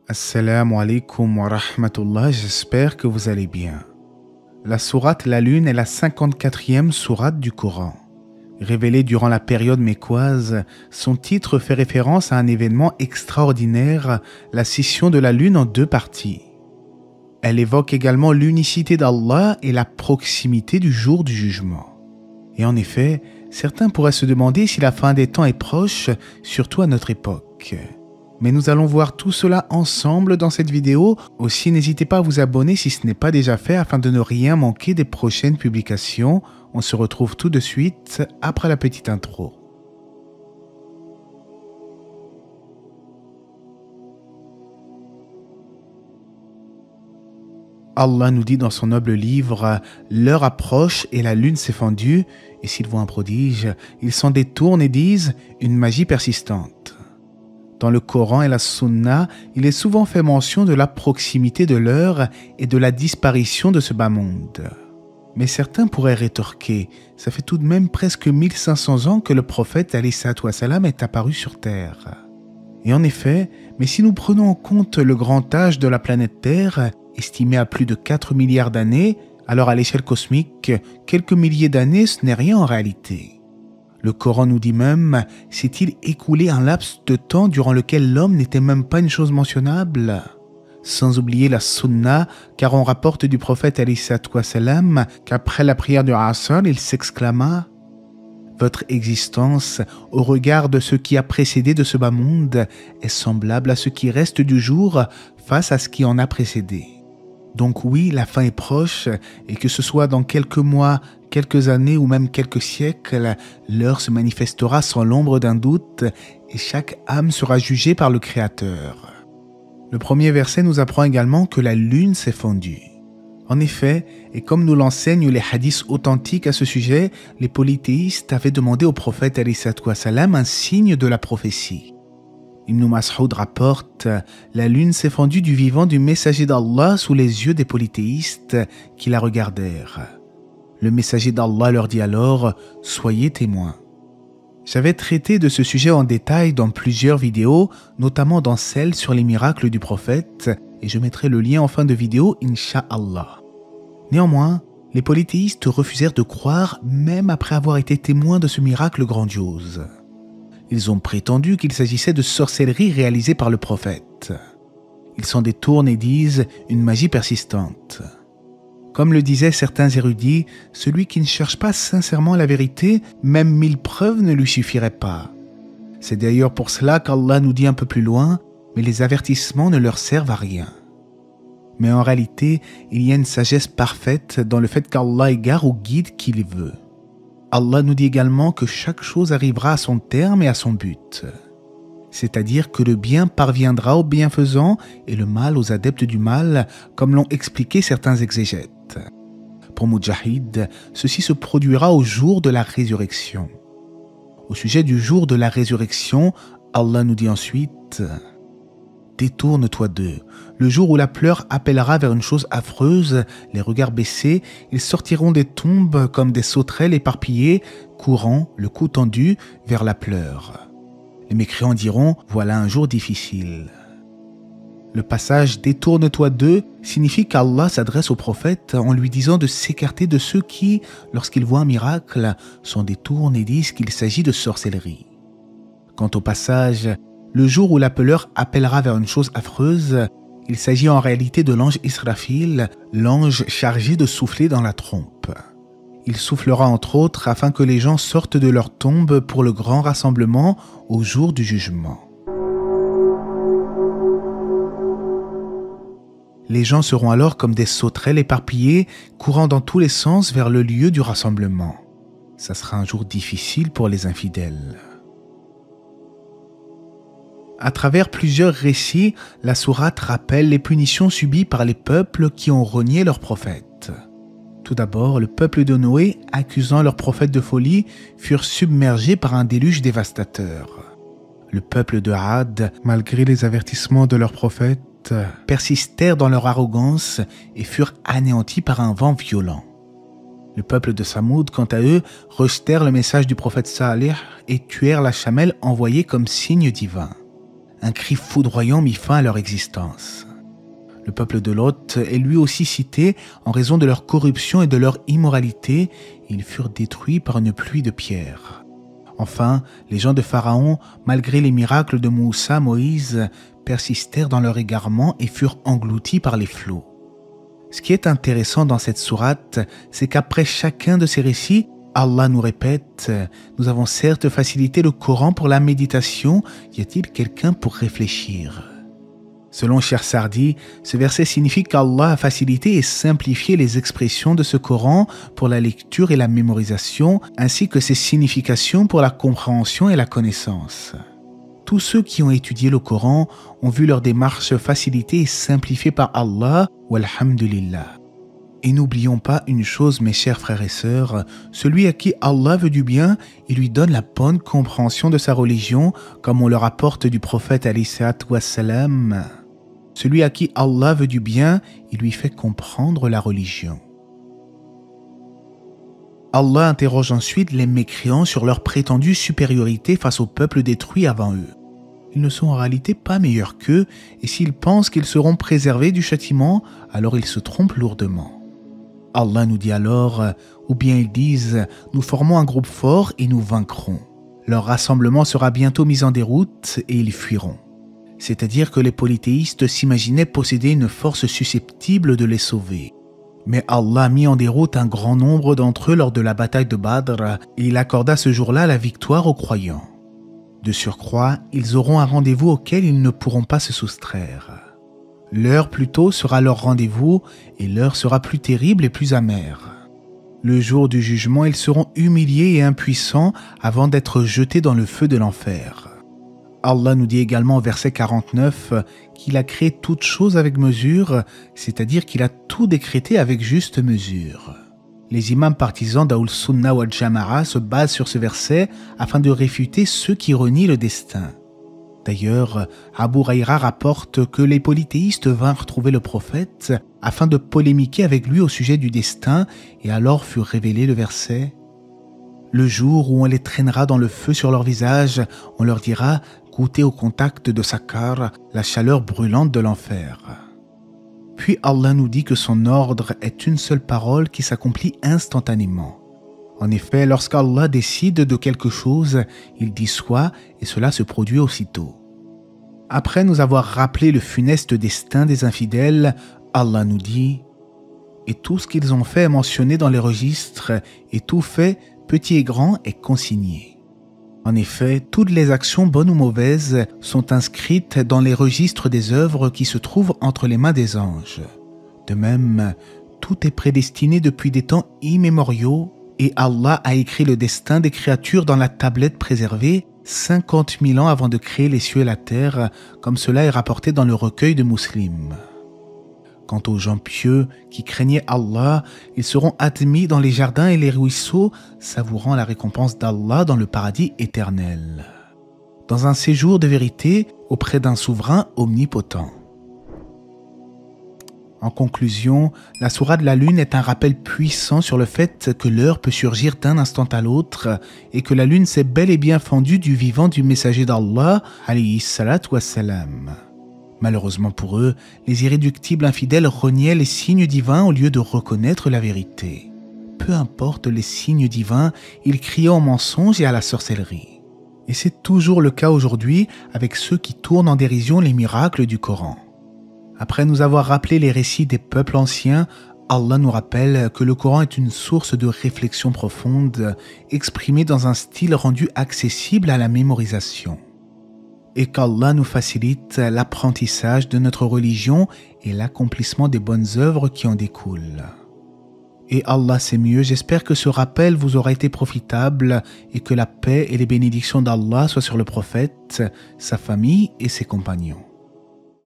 Assalamu alaikum wa rahmatullah, j'espère que vous allez bien. La sourate La Lune est la 54e sourate du Coran. Révélée durant la période mécoise, son titre fait référence à un événement extraordinaire, la scission de la Lune en deux parties. Elle évoque également l'unicité d'Allah et la proximité du jour du jugement. Et en effet, certains pourraient se demander si la fin des temps est proche, surtout à notre époque. Mais nous allons voir tout cela ensemble dans cette vidéo. Aussi, n'hésitez pas à vous abonner si ce n'est pas déjà fait afin de ne rien manquer des prochaines publications. On se retrouve tout de suite après la petite intro. Allah nous dit dans son noble livre « L'heure approche et la lune s'est fendue, et s'ils voient un prodige, ils s'en détournent et disent « une magie persistante ». Dans le Coran et la Sunna, il est souvent fait mention de la proximité de l'heure et de la disparition de ce bas monde. Mais certains pourraient rétorquer, ça fait tout de même presque 1500 ans que le prophète alayhi salatu wassalam est apparu sur Terre. Et en effet, mais si nous prenons en compte le grand âge de la planète Terre, estimé à plus de 4 milliards d'années, alors à l'échelle cosmique, quelques milliers d'années, ce n'est rien en réalité. Le Coran nous dit même, s'est-il écoulé un laps de temps durant lequel l'homme n'était même pas une chose mentionnable? Sans oublier la Sunna, car on rapporte du prophète alayhi salatu wassalam qu'après la prière du Asr, il s'exclama « Votre existence, au regard de ce qui a précédé de ce bas monde, est semblable à ce qui reste du jour face à ce qui en a précédé. » Donc oui, la fin est proche, et que ce soit dans quelques mois, quelques années ou même quelques siècles, l'heure se manifestera sans l'ombre d'un doute, et chaque âme sera jugée par le Créateur. Le premier verset nous apprend également que la lune s'est fendue. En effet, et comme nous l'enseignent les hadiths authentiques à ce sujet, les polythéistes avaient demandé au prophète alayhi salatu wassalam un signe de la prophétie. Ibn Mas'ud rapporte « La lune s'est fendue du vivant du messager d'Allah sous les yeux des polythéistes qui la regardèrent. Le messager d'Allah leur dit alors « Soyez témoins ». J'avais traité de ce sujet en détail dans plusieurs vidéos, notamment dans celle sur les miracles du prophète, et je mettrai le lien en fin de vidéo, Inch'Allah. Néanmoins, les polythéistes refusèrent de croire même après avoir été témoins de ce miracle grandiose. Ils ont prétendu qu'il s'agissait de sorcellerie réalisée par le prophète. Ils s'en détournent et disent une magie persistante. Comme le disaient certains érudits, celui qui ne cherche pas sincèrement la vérité, même 1000 preuves ne lui suffiraient pas. C'est d'ailleurs pour cela qu'Allah nous dit un peu plus loin, mais les avertissements ne leur servent à rien. Mais en réalité, il y a une sagesse parfaite dans le fait qu'Allah égare ou guide qui il veut. Allah nous dit également que chaque chose arrivera à son terme et à son but. C'est-à-dire que le bien parviendra aux bienfaisants et le mal aux adeptes du mal, comme l'ont expliqué certains exégètes. Pour Mujahid, ceci se produira au jour de la résurrection. Au sujet du jour de la résurrection, Allah nous dit ensuite « Détourne-toi d'eux. Le jour où la pleure appellera vers une chose affreuse, les regards baissés, ils sortiront des tombes comme des sauterelles éparpillées, courant, le cou tendu, vers la pleure. Les mécréants diront « Voilà un jour difficile. » Le passage « Détourne-toi d'eux » signifie qu'Allah s'adresse au prophète en lui disant de s'écarter de ceux qui, lorsqu'ils voient un miracle, s'en détournent et disent qu'il s'agit de sorcellerie. Quant au passage « Le jour où l'appeleur appellera vers une chose affreuse », il s'agit en réalité de l'ange Israfil, l'ange chargé de souffler dans la trompe. Il soufflera entre autres afin que les gens sortent de leur tombe pour le grand rassemblement au jour du jugement. Les gens seront alors comme des sauterelles éparpillées, courant dans tous les sens vers le lieu du rassemblement. Ça sera un jour difficile pour les infidèles. À travers plusieurs récits, la sourate rappelle les punitions subies par les peuples qui ont renié leur prophète. Tout d'abord, le peuple de Noé, accusant leur prophète de folie, furent submergés par un déluge dévastateur. Le peuple de Had, malgré les avertissements de leur prophète, persistèrent dans leur arrogance et furent anéantis par un vent violent. Le peuple de Samoud, quant à eux, rejetèrent le message du prophète Salih et tuèrent la chamelle envoyée comme signe divin. un cri foudroyant mit fin à leur existence. Le peuple de Lot est lui aussi cité en raison de leur corruption et de leur immoralité. Ils furent détruits par une pluie de pierres. Enfin, les gens de Pharaon, malgré les miracles de Moussa, Moïse, persistèrent dans leur égarement et furent engloutis par les flots. Ce qui est intéressant dans cette sourate, c'est qu'après chacun de ces récits, Allah nous répète « Nous avons certes facilité le Coran pour la méditation, y a-t-il quelqu'un pour réfléchir ?» Selon Cheikh Sardi, ce verset signifie qu'Allah a facilité et simplifié les expressions de ce Coran pour la lecture et la mémorisation, ainsi que ses significations pour la compréhension et la connaissance. Tous ceux qui ont étudié le Coran ont vu leur démarche facilitée et simplifiée par Allah, walhamdulillah. Et n'oublions pas une chose, mes chers frères et sœurs, celui à qui Allah veut du bien, il lui donne la bonne compréhension de sa religion, comme on le rapporte du prophète alayhi salatu wassalam. Celui à qui Allah veut du bien, il lui fait comprendre la religion. Allah interroge ensuite les mécréants sur leur prétendue supériorité face au peuple détruit avant eux. Ils ne sont en réalité pas meilleurs qu'eux, et s'ils pensent qu'ils seront préservés du châtiment, alors ils se trompent lourdement. Allah nous dit alors, ou bien ils disent « Nous formons un groupe fort et nous vaincrons. Leur rassemblement sera bientôt mis en déroute et ils fuiront. » C'est-à-dire que les polythéistes s'imaginaient posséder une force susceptible de les sauver. Mais Allah a mis en déroute un grand nombre d'entre eux lors de la bataille de Badr et il accorda ce jour-là la victoire aux croyants. De surcroît, ils auront un rendez-vous auquel ils ne pourront pas se soustraire. L'heure plutôt sera leur rendez-vous et l'heure sera plus terrible et plus amère. Le jour du jugement, ils seront humiliés et impuissants avant d'être jetés dans le feu de l'enfer. Allah nous dit également au verset 49 qu'il a créé toutes choses avec mesure, c'est-à-dire qu'il a tout décrété avec juste mesure. Les imams partisans d'Ahl Sunnah wal Jama'a se basent sur ce verset afin de réfuter ceux qui renient le destin. D'ailleurs, Abu Huraira rapporte que les polythéistes vinrent trouver le prophète afin de polémiquer avec lui au sujet du destin et alors fut révélé le verset « Le jour où on les traînera dans le feu sur leur visage, on leur dira « Goûtez au contact de Sakar, la chaleur brûlante de l'enfer. » Puis Allah nous dit que son ordre est une seule parole qui s'accomplit instantanément. En effet, lorsqu'Allah décide de quelque chose, il dit soit et cela se produit aussitôt. Après nous avoir rappelé le funeste destin des infidèles, Allah nous dit « Et tout ce qu'ils ont fait est mentionné dans les registres, et tout fait, petit et grand, est consigné. » En effet, toutes les actions bonnes ou mauvaises sont inscrites dans les registres des œuvres qui se trouvent entre les mains des anges. De même, tout est prédestiné depuis des temps immémoriaux et Allah a écrit le destin des créatures dans la tablette préservée 50 000 ans avant de créer les cieux et la terre, comme cela est rapporté dans le recueil de Muslim. Quant aux gens pieux qui craignaient Allah, ils seront admis dans les jardins et les ruisseaux, savourant la récompense d'Allah dans le paradis éternel, dans un séjour de vérité auprès d'un souverain omnipotent. En conclusion, la sourate de la lune est un rappel puissant sur le fait que l'heure peut surgir d'un instant à l'autre et que la lune s'est bel et bien fendue du vivant du messager d'Allah, alayhi salatu wassalam. Malheureusement pour eux, les irréductibles infidèles reniaient les signes divins au lieu de reconnaître la vérité. Peu importe les signes divins, ils criaient au mensonge et à la sorcellerie. Et c'est toujours le cas aujourd'hui avec ceux qui tournent en dérision les miracles du Coran. Après nous avoir rappelé les récits des peuples anciens, Allah nous rappelle que le Coran est une source de réflexion profonde, exprimée dans un style rendu accessible à la mémorisation. Et qu'Allah nous facilite l'apprentissage de notre religion et l'accomplissement des bonnes œuvres qui en découlent. Et Allah sait mieux, j'espère que ce rappel vous aura été profitable et que la paix et les bénédictions d'Allah soient sur le prophète, sa famille et ses compagnons.